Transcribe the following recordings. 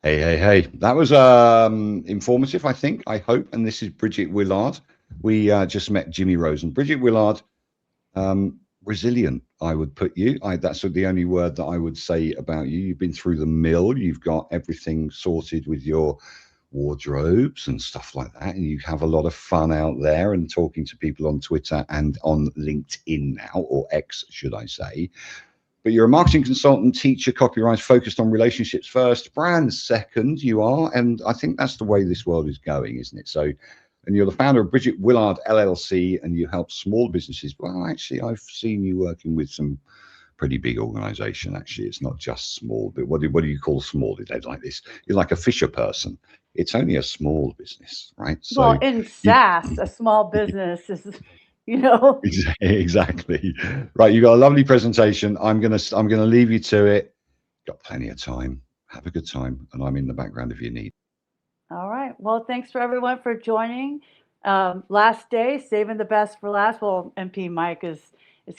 Hey. That was informative, I think, I hope. And this is Bridget Willard. We just met Jimmy Rose and Bridget Willard. Resilient, I would put you. That's the only word that I would say about you. You've been through the mill. You've got everything sorted with your wardrobes and stuff like that. And you have a lot of fun out there and talking to people on Twitter and on LinkedIn now, or X, should I say. But you're a marketing consultant, teacher, copywriter, focused on relationships first, brands second, you are. And I think that's the way this world is going, isn't it? So, and you're the founder of Bridget Willard LLC, and you help small businesses. Well, actually, I've seen you working with some pretty big organization. Actually, it's not just small, but what do you call small? They like this. You're like a Fisher person. It's only a small business, right? Well, So in you SaaS, a small business is, you know, exactly right. You got a lovely presentation. I'm gonna leave you to it. Got plenty of time. Have a good time, and I'm in the background if you need. all right. Well, thanks for everyone for joining. Last day, saving the best for last. Well, MP Mike is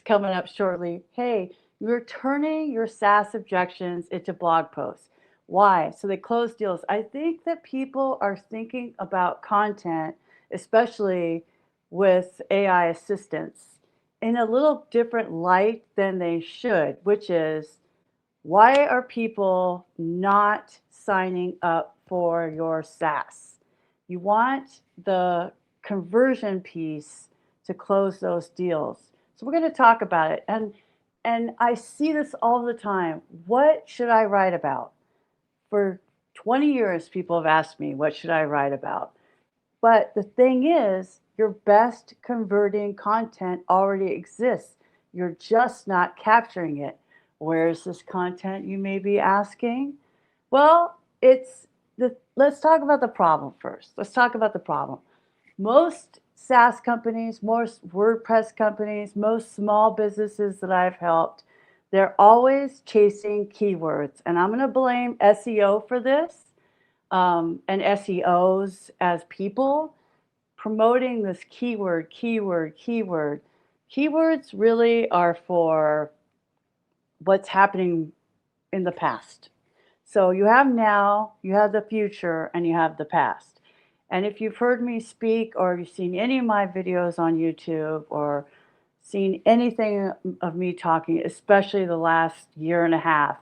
coming up shortly. Hey, you're turning your SaaS objections into blog posts. Why? So they close deals. I think that people are thinking about content, especially with AI assistance, in a little different light than they should, which is why are people not signing up for your SaaS? You want the conversion piece to close those deals. So we're going to talk about it. And I see this all the time. What should I write about? For 20 years people have asked me, what should I write about? But the thing is, your best converting content already exists. You're just not capturing it. Where's this content, you may be asking? Well, let's talk about the problem first. Let's talk about the problem. Most SaaS companies, most WordPress companies, most small businesses that I've helped, they're always chasing keywords. And I'm going to blame SEO for this, and SEOs as people promoting this keyword. Keywords really are for what's happening in the past. So you have now, you have the future, and you have the past. And if you've heard me speak or you've seen any of my videos on YouTube or seen anything of me talking, especially the last year and a half,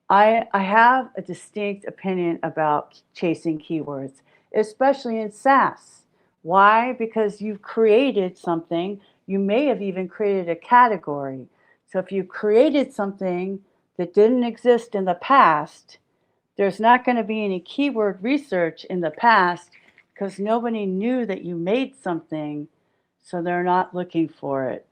I have a distinct opinion about chasing keywords, especially in SaaS. Why? Because you've created something. You may have even created a category. So if you created something that didn't exist in the past, there's not going to be any keyword research in the past because nobody knew that you made something, so they're not looking for it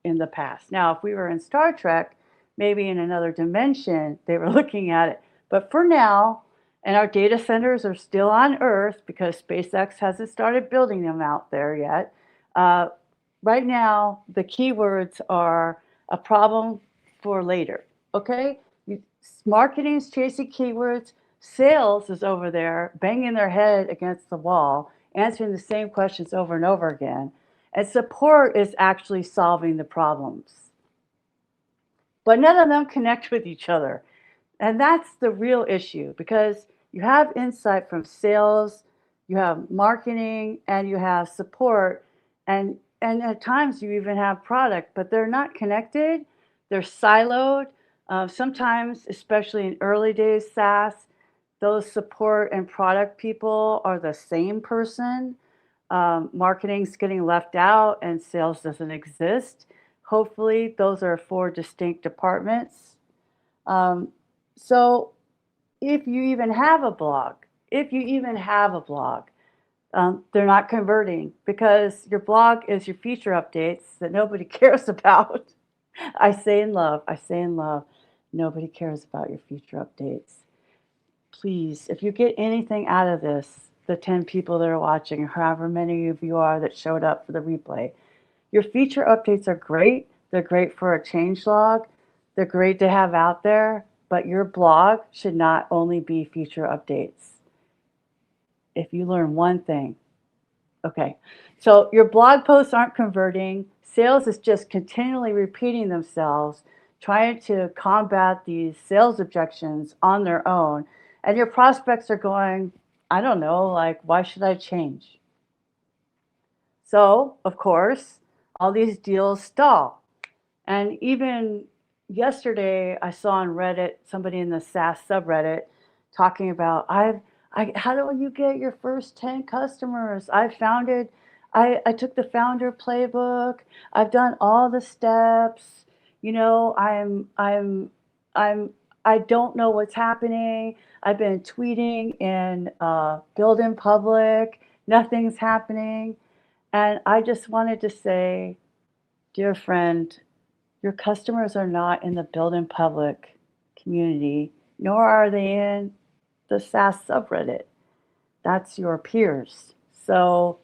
in the past. Now, if we were in Star Trek, maybe in another dimension, they were looking at it. But for now, and our data centers are still on Earth because SpaceX hasn't started building them out there yet. Uh, right now, the keywords are a problem for later. Okay? Marketing is chasing keywords. Sales is over there banging their head against the wall, answering the same questions over and over again. And support is actually solving the problems. But none of them connect with each other. And that's the real issue because you have insight from sales, you have marketing, and you have support. And at times you even have product, but they're not connected. They're siloed. Sometimes, especially in early days SaaS, those support and product people are the same person. Marketing's getting left out and sales doesn't exist. Hopefully, those are four distinct departments. Um, so, if you even have a blog, if you even have a blog, they're not converting because your blog is your feature updates that nobody cares about. I say in love, nobody cares about your feature updates. Please, if you get anything out of this, the 10 people that are watching, or however many of you are that showed up for the replay, your feature updates are great. They're great for a change log. They're great to have out there, but your blog should not only be feature updates. If you learn one thing, okay. So your blog posts aren't converting. Sales is just continually repeating themselves, trying to combat these sales objections on their own. And your prospects are going, I don't know, like, why should I change? So, of course, all these deals stall. And even yesterday, I saw on Reddit somebody in the SaaS subreddit talking about, how do you get your first 10 customers? I took the founder playbook. I've done all the steps. You know, I'm, I don't know what's happening. I've been tweeting in build in public. Nothing's happening. And I just wanted to say, dear friend, your customers are not in the build in public community, nor are they in the SaaS subreddit. That's your peers. So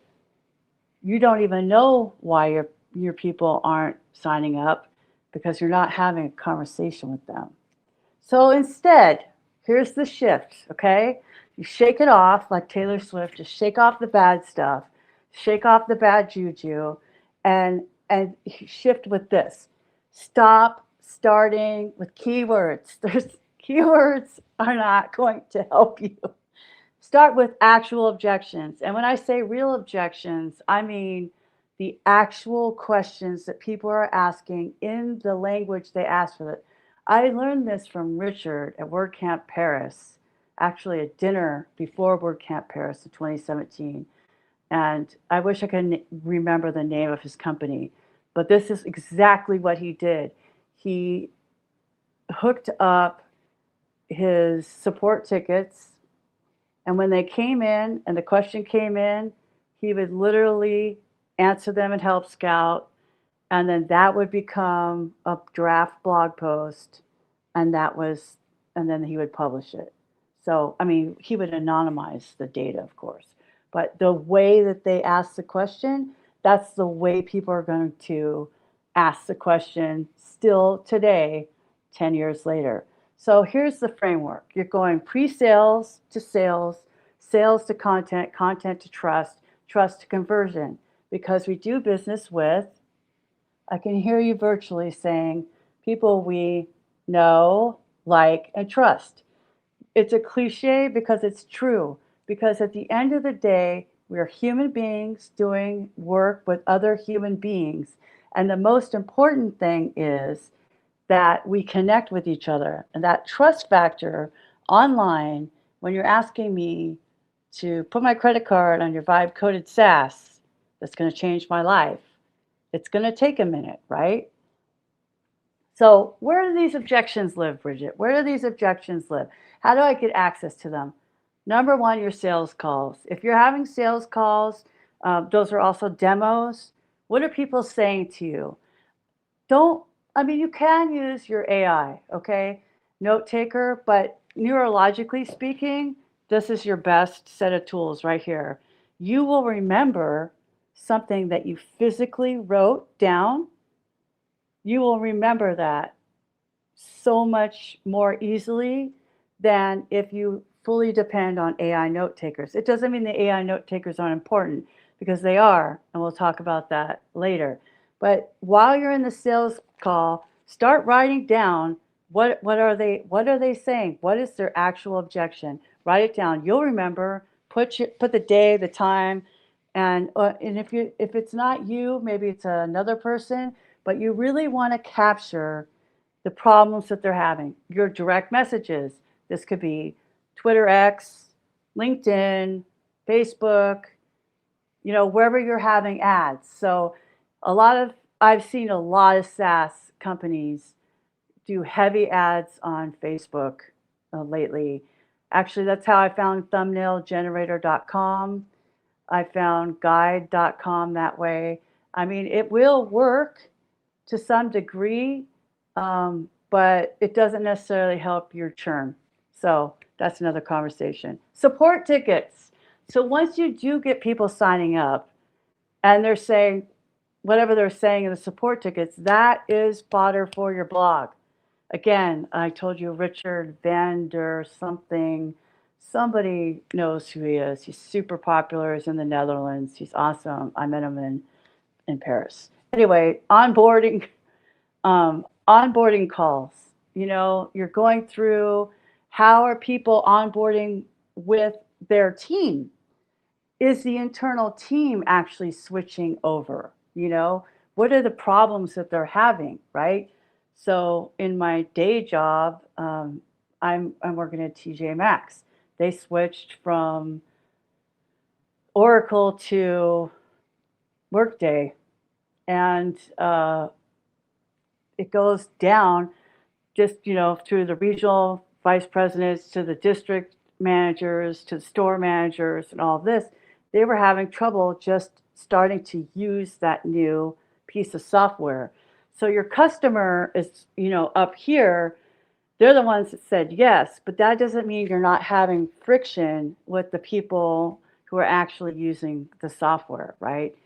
you don't even know why your people aren't signing up because you're not having a conversation with them. So instead, here's the shift, okay? You shake it off like Taylor Swift, just shake off the bad stuff, shake off the bad juju, and shift with this. Stop starting with keywords. Keywords are not going to help you. Start with actual objections. And when I say real objections, I mean the actual questions that people are asking in the language they asked for it. I learned this from Richard at WordCamp Paris, actually a dinner before WordCamp Paris in 2017. And I wish I could remember the name of his company, but this is exactly what he did. He hooked up his support tickets, and when they came in and the question came in, he would literally answer them in Help Scout, and then that would become a draft blog post, and then he would publish it. So, I mean, he would anonymize the data, of course, but the way that they ask the question, that's the way people are going to ask the question still today, 10 years later. So here's the framework. You're going pre-sales to sales, sales to content, content to trust, trust to conversion. Because we do business with, I can hear you virtually saying, people we know, like, and trust. It's a cliche because it's true. Because at the end of the day, we're human beings doing work with other human beings. And the most important thing is that we connect with each other. And that trust factor online, when you're asking me to put my credit card on your Vibe coded SaaS, that's going to change my life, it's going to take a minute, right? So where do these objections live, Bridget? Where do these objections live? How do I get access to them? Number one, your sales calls. If you're having sales calls, those are also demos. What are people saying to you? You can use your AI, okay? Note taker, but neurologically speaking, this is your best set of tools right here. You will remember something that you physically wrote down. You will remember that so much more easily than if you fully depend on AI note takers. It doesn't mean the AI note takers aren't important, because they are, and we'll talk about that later. But while you're in the sales call, start writing down what are they saying? What is their actual objection? Write it down. You'll remember. Put the day, the time, and if it's not you, maybe it's another person. But you really want to capture the problems that they're having. Your direct messages. This could be Twitter X, LinkedIn, Facebook, wherever you're having ads. So I've seen a lot of SaaS companies do heavy ads on Facebook lately. Actually, that's how I found thumbnailgenerator.com. I found guide.com that way. I mean, it will work to some degree, but it doesn't necessarily help your churn. So that's another conversation. Support tickets. So once you do get people signing up and they're saying whatever they're saying in the support tickets, that is fodder for your blog. Again, I told you Richard van der something. Somebody knows who he is. He's super popular. He's in the Netherlands. He's awesome. I met him in Paris. Anyway, onboarding calls. You're going through How are people onboarding with their team? Is the internal team actually switching over? What are the problems that they're having, right? So in my day job, I'm working at TJ Maxx. They switched from Oracle to Workday, and it goes down just through the regional vice presidents to the district managers to the store managers and all this. They were having trouble just starting to use that new piece of software. So your customer is up here, they're the ones that said yes, but that doesn't mean you're not having friction with the people who are actually using the software, right?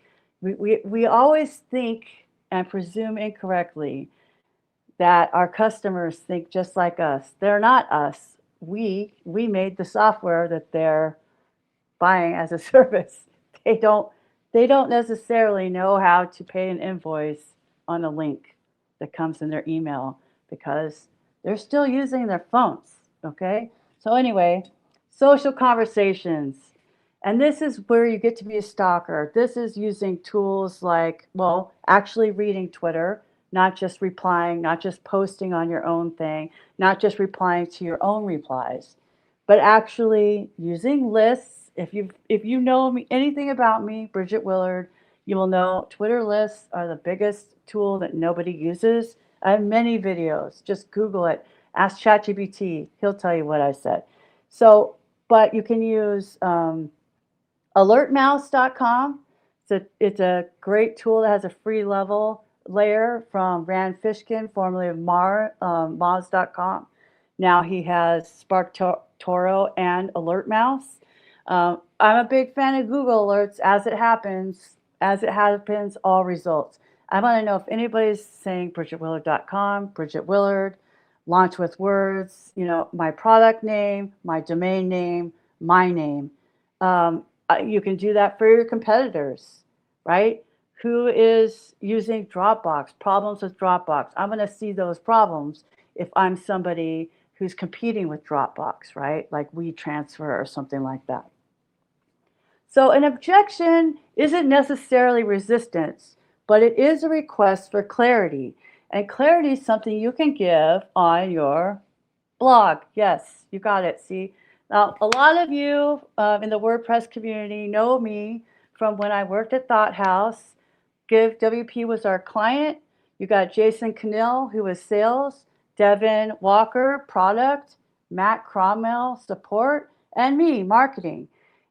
We always think and presume incorrectly that our customers think just like us. They're not us. We made the software that they're buying as a service. They don't necessarily know how to pay an invoice on a link that comes in their email because they're still using their phones. Okay? So anyway, social conversations. And this is where you get to be a stalker. This is using tools like, well, actually reading Twitter, not just replying, not just posting on your own thing, not just replying to your own replies, but actually using lists. If you know anything about me, Bridget Willard, you will know Twitter lists are the biggest tool that nobody uses. I have many videos. Just Google it. Ask ChatGPT. He'll tell you what I said. So, but you can use alertmouse.com. It's a great tool that has a free layer from Rand Fishkin, formerly of Moz.com. Now he has Spark Toro and AlertMouse. I'm a big fan of Google Alerts. As it happens, all results. I want to know if anybody's saying BridgetWillard.com, Bridget Willard, launch with words, my product name, my domain name, my name. You can do that for your competitors, right? Who is using Dropbox, problems with Dropbox? I'm going to see those problems if I'm somebody who's competing with Dropbox, right? Like WeTransfer or something like that. So an objection isn't necessarily resistance, but it is a request for clarity. And clarity is something you can give on your blog. Yes, you got it. See, now a lot of you in the WordPress community know me from when I worked at Thought House. Give WP was our client. You got Jason Cannell, who was sales, Devin Walker, product, Matt Cromwell, support, and me, marketing.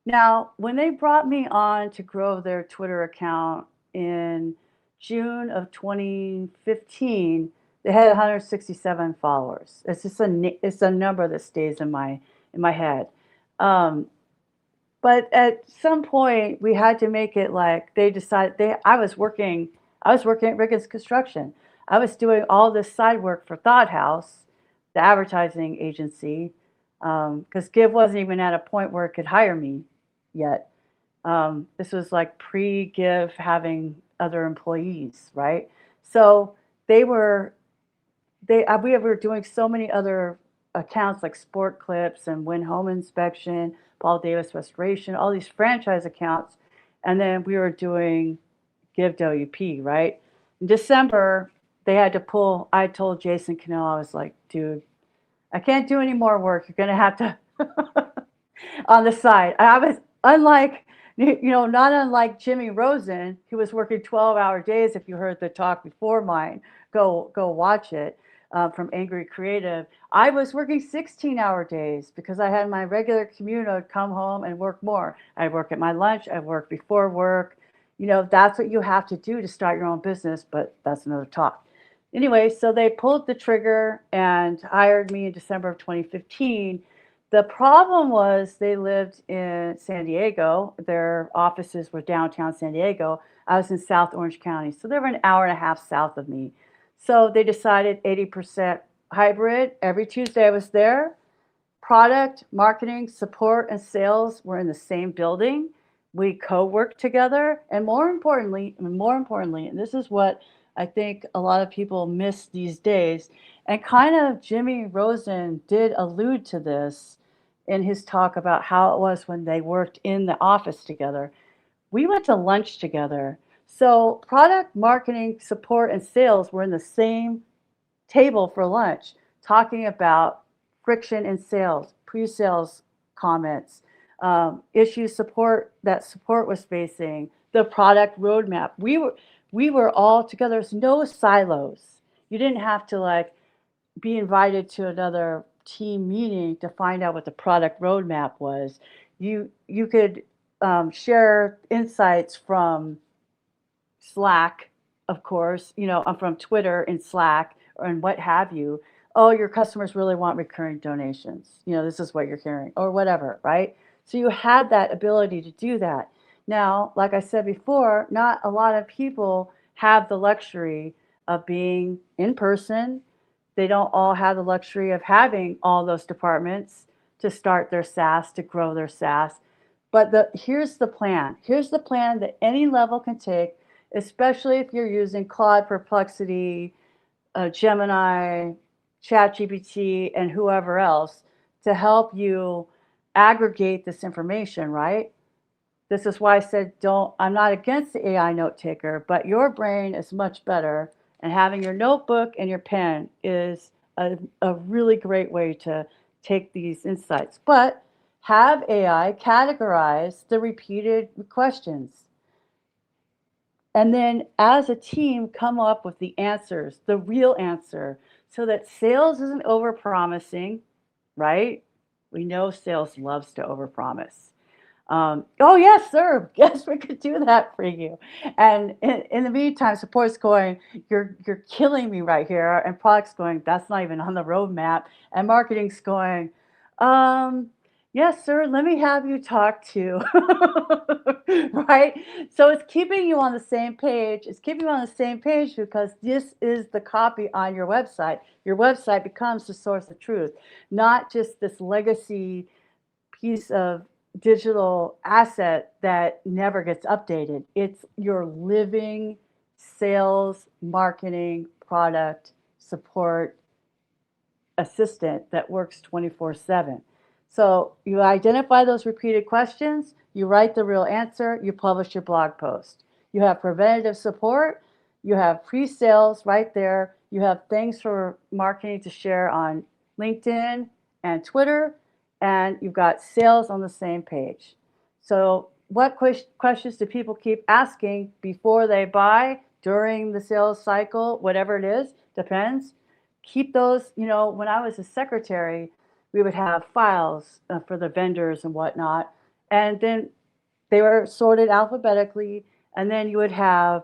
Now, when they brought me on to grow their Twitter account in June of 2015, they had 167 followers. It's just a number that stays in my head. But at some point, we had to make it like they decided. I was working at Riggins Construction. I was doing all this side work for Thought House, the advertising agency, because Give wasn't even at a point where it could hire me yet. This was like pre-Give having other employees, right? So we were doing so many other accounts like Sport Clips and Win Home Inspection, Paul Davis Restoration, all these franchise accounts. And then we were doing Give WP, right? In December, they had to pull. I told Jason Cannell, I was like, dude, I can't do any more work. You're going to have to on the side. I was not unlike Jimmy Rosen, who was working 12-hour days. If you heard the talk before mine, go watch it. From Angry Creative, I was working 16-hour days because I had my regular commute. I'd come home and work more. I'd work at my lunch. I'd work before work. That's what you have to do to start your own business, but that's another talk. Anyway, so they pulled the trigger and hired me in December of 2015. The problem was they lived in San Diego. Their offices were downtown San Diego. I was in South Orange County, so they were an hour and a half south of me. So they decided 80% hybrid. Every Tuesday I was there. Product, marketing, support, and sales were in the same building. We co-worked together. And more importantly, and this is what I think a lot of people miss these days. And kind of Jimmy Rosen did allude to this in his talk about how it was when they worked in the office together. We went to lunch together. So product, marketing, support, and sales were in the same table for lunch, talking about friction in sales, pre-sales comments, issue support that support was facing, the product roadmap. We were all together. There's no silos. You didn't have to like be invited to another team meeting to find out what the product roadmap was. You could share insights from Slack, of course, from Twitter and Slack and what have you. Oh, your customers really want recurring donations. This is what you're hearing or whatever, right? So you had that ability to do that. Now, like I said before, not a lot of people have the luxury of being in person. They don't all have the luxury of having all those departments to start their SaaS, to grow their SaaS. But here's the plan. Here's the plan that any level can take, especially if you're using Claude, Perplexity, Gemini, ChatGPT, and whoever else to help you aggregate this information, right? This is why I said I'm not against the AI note taker, but your brain is much better. And having your notebook and your pen is a really great way to take these insights. But have AI categorize the repeated questions. And then as a team, come up with the answers, the real answer, so that sales isn't overpromising, right? We know sales loves to overpromise. Oh, yes, sir. Yes, we could do that for you. And in the meantime, support's going, you're killing me right here. And product's going, that's not even on the roadmap. And marketing's going, yes, sir, let me have you talk to, right? So it's keeping you on the same page. It's keeping you on the same page because this is the copy on your website. Your website becomes the source of truth, not just this legacy piece of digital asset that never gets updated. It's your living sales, marketing, product, support assistant that works 24/7. So you identify those repeated questions, you write the real answer, you publish your blog post. You have preventative support, you have pre-sales right there, you have things for marketing to share on LinkedIn and Twitter, and you've got sales on the same page. So what questions do people keep asking before they buy, during the sales cycle, whatever it is, depends. Keep those, when I was a secretary, we would have files for the vendors and whatnot. And then they were sorted alphabetically. And then you would have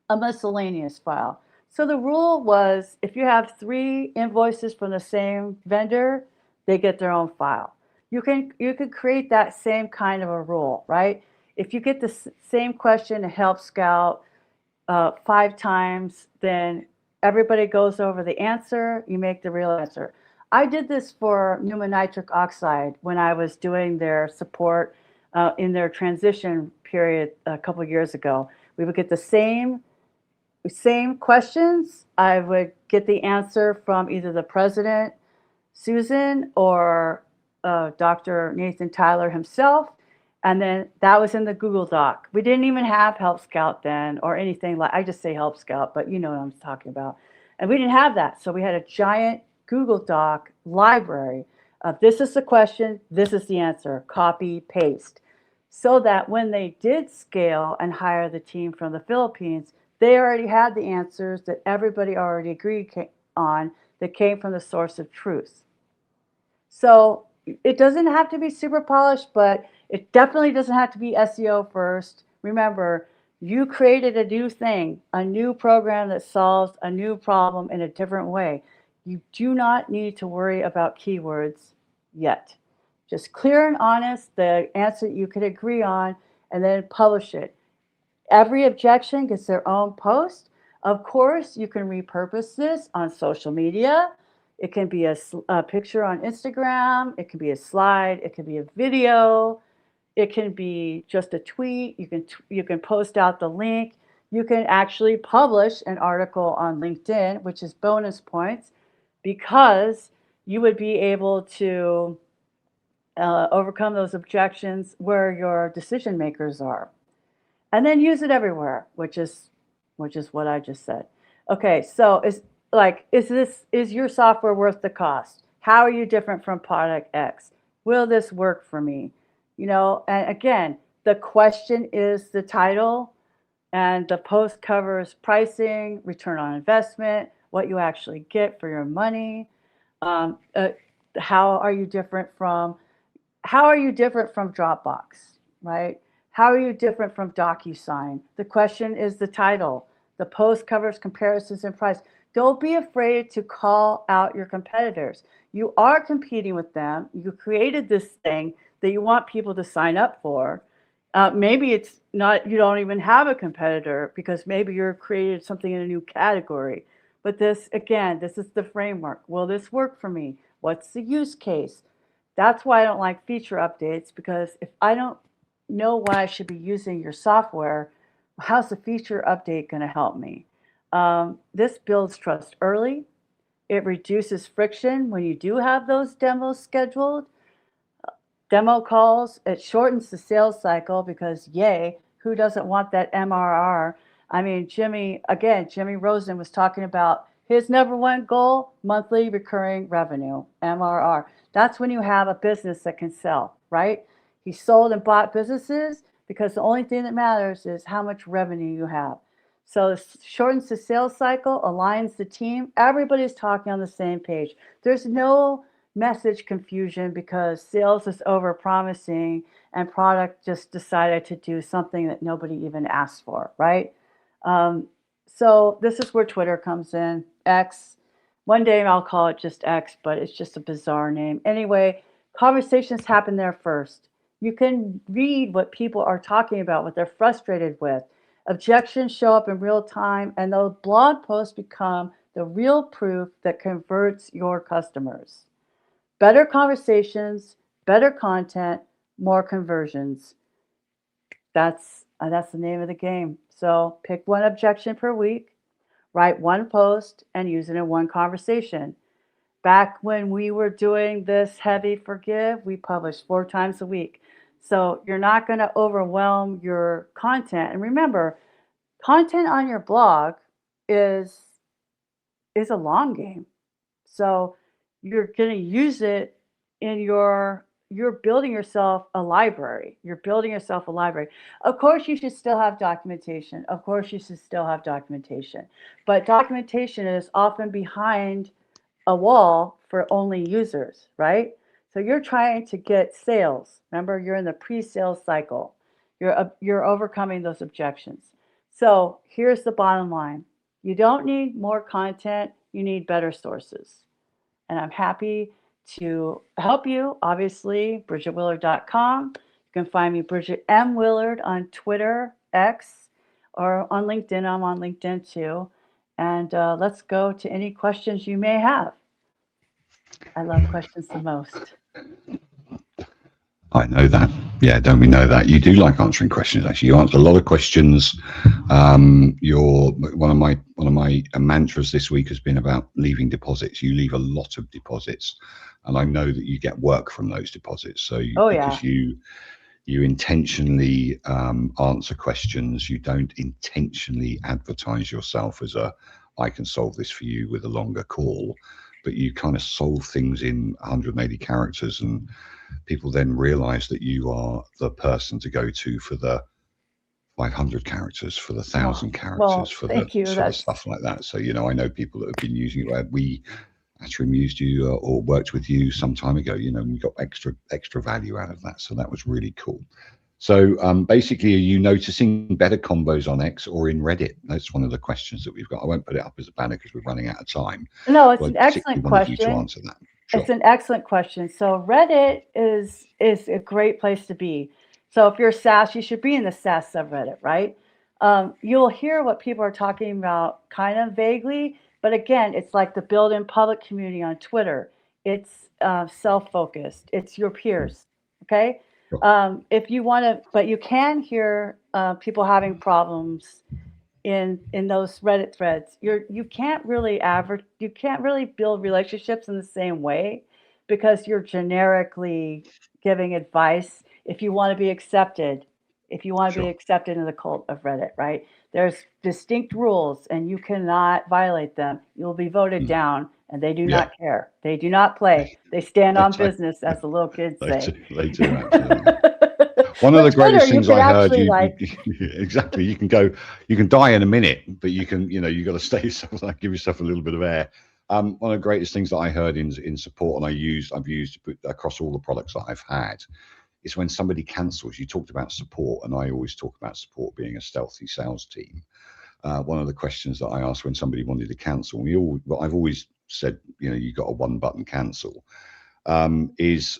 a miscellaneous file. So the rule was if you have 3 invoices from the same vendor, they get their own file. You could create that same kind of a rule, right? If you get the same question in Help Scout 5 times, then everybody goes over the answer, you make the real answer. I did this for pneumo nitric oxide when I was doing their support in their transition period a couple of years ago. We would get the same questions. I would get the answer from either the president, Susan, or Dr. Nathan Tyler himself. And then that was in the Google Doc. We didn't even have Help Scout then or anything like, I just say Help Scout, but you know what I'm talking about. And we didn't have that. So we had a giant Google Doc library of this is the question, this is the answer, copy, paste. So that when they did scale and hire the team from the Philippines, they already had the answers that everybody already agreed on that came from the source of truth. So it doesn't have to be super polished, but it definitely doesn't have to be SEO first. Remember, you created a new thing, a new program that solves a new problem in a different way. You do not need to worry about keywords yet. Just clear and honest, the answer you could agree on, and then publish it. Every objection gets their own post. Of course, you can repurpose this on social media. It can be a picture on Instagram. It can be a slide. It can be a video. It can be just a tweet. You can post out the link. you can actually publish an article on LinkedIn, which is bonus points, because you would be able to overcome those objections where your decision makers are, and then use it everywhere, which is what I just said. Okay, so is your software worth the cost? How are you different from product X? Will this work for me? And again, the question is the title, and the post covers pricing, return on investment, what you actually get for your money. Um, uh, how are you different from Dropbox, right? How are you different from DocuSign? The question is the title. The post covers comparisons and price. Don't be afraid to call out your competitors. You are competing with them. You created this thing that you want people to sign up for. Maybe it's not, you don't even have a competitor because maybe you're created something in a new category. But this, again, this is the framework. Will this work for me? What's the use case? That's why I don't like feature updates, because if I don't know why I should be using your software, how's the feature update going to help me? This builds trust early. It reduces friction when you do have those demos scheduled, demo calls. It shortens the sales cycle because, yay, who doesn't want that MRR? I mean, Jimmy Rosen was talking about his number one goal, monthly recurring revenue, MRR. That's when you have a business that can sell, right? He sold and bought businesses because the only thing that matters is how much revenue you have. So it shortens the sales cycle, aligns the team. Everybody's talking on the same page. There's no message confusion because sales is over promising and product just decided to do something that nobody even asked for, right? So this is where Twitter comes in. X. One day I'll call it just X, but it's just a bizarre name. Anyway, conversations happen there first. You can read what people are talking about, what they're frustrated with. Objections show up in real time, and those blog posts become the real proof that converts your customers. Better conversations, better content, more conversions. That's the name of the game. So pick one objection per week, write one post, and use it in one conversation. Back when we were doing this heavy forgive, we published 4 times a week. So you're not going to overwhelm your content. And remember, content on your blog is a long game. So you're going to use it in you're building yourself a library. You're building yourself a library. Of course, you should still have documentation. Of course, you should still have documentation. But documentation is often behind a wall for only users, right? So you're trying to get sales. Remember, you're in the pre-sales cycle. You're overcoming those objections. So here's the bottom line. You don't need more content. You need better sources. And I'm happy to help you. Obviously, BridgetWillard.com. You can find me, Bridget M. Willard, on Twitter, X, or on LinkedIn. I'm on LinkedIn too. And let's go to any questions you may have. I love questions the most. I know that. Yeah, don't we know that? You do like answering questions. Actually, you answer a lot of questions. You're one of my mantras this week has been about leaving deposits. You leave a lot of deposits, and I know that you get work from those deposits. So because you intentionally answer questions, you don't intentionally advertise yourself as I can solve this for you with a longer call, but you kind of solve things in 180 characters, and people then realize that you are the person to go to for the 500 characters, for the 1,000 characters, for the stuff like that. So, I know people that have been using it. We Atarim used you or worked with you some time ago, and we got extra value out of that. So that was really cool. So basically, are you noticing better combos on X or in Reddit? That's one of the questions that we've got. I won't put it up as a banner because we're running out of time. No, it's an excellent question. You to answer that. Sure. It's an excellent question. So Reddit is a great place to be. So if you're SaaS, you should be in the SaaS subreddit, right? You'll hear what people are talking about kind of vaguely, but again, it's like the built-in public community on Twitter. It's self-focused. It's your peers, okay? If you want to, but you can hear people having problems in those Reddit threads. You can't really build relationships in the same way because you're generically giving advice if you want to be accepted. If you want to be Sure. accepted in the cult of Reddit, right? There's distinct rules and you cannot violate them. You'll be voted Mm. down and they do Yeah. not care. They do not play. They stand They on do. business, as the little kids They say. do. They do, absolutely. One of But the Twitter, greatest you things could I heard actually like, exactly. You can die in a minute, but you got to stay yourself, like, give yourself a little bit of air. One of the greatest things that I heard in support, and I've used to put across all the products that I've had, is when somebody cancels. You talked about support, and I always talk about support being a stealthy sales team. One of the questions that I asked when somebody wanted to cancel, I've always said, you got a one button cancel, is,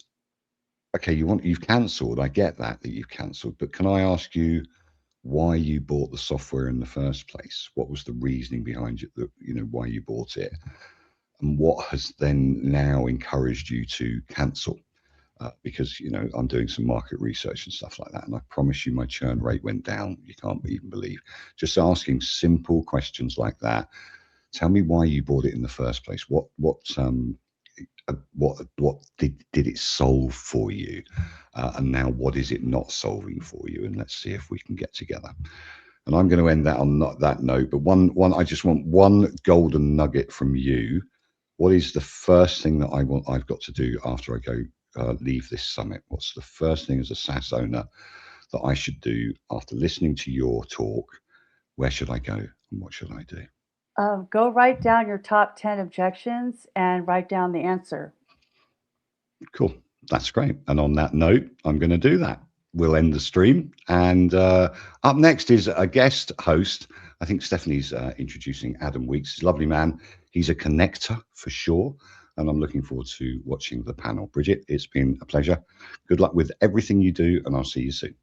okay, you've cancelled. I get that you've cancelled, but can I ask you why you bought the software in the first place? What was the reasoning behind it? Why you bought it, and what has then now encouraged you to cancel? Because I'm doing some market research and stuff like that, and I promise you, my churn rate went down. You can't even believe. Just asking simple questions like that. Tell me why you bought it in the first place. What did it solve for you, and now what is it not solving for you? And let's see if we can get together. And I'm going to end that on not that note, but one I just want one golden nugget from you. What is the first thing that I've got to do after I go leave this summit? What's the first thing as a SaaS owner that I should do after listening to your talk? Where should I go and what should I do? go write down your top 10 objections and write down the answer. Cool. That's great. And on that note, I'm going to do that. We'll end the stream. And up next is a guest host. I think Stephanie's introducing Adam Weeks. He's a lovely man. He's a connector for sure. And I'm looking forward to watching the panel. Bridget, it's been a pleasure. Good luck with everything you do, and I'll see you soon.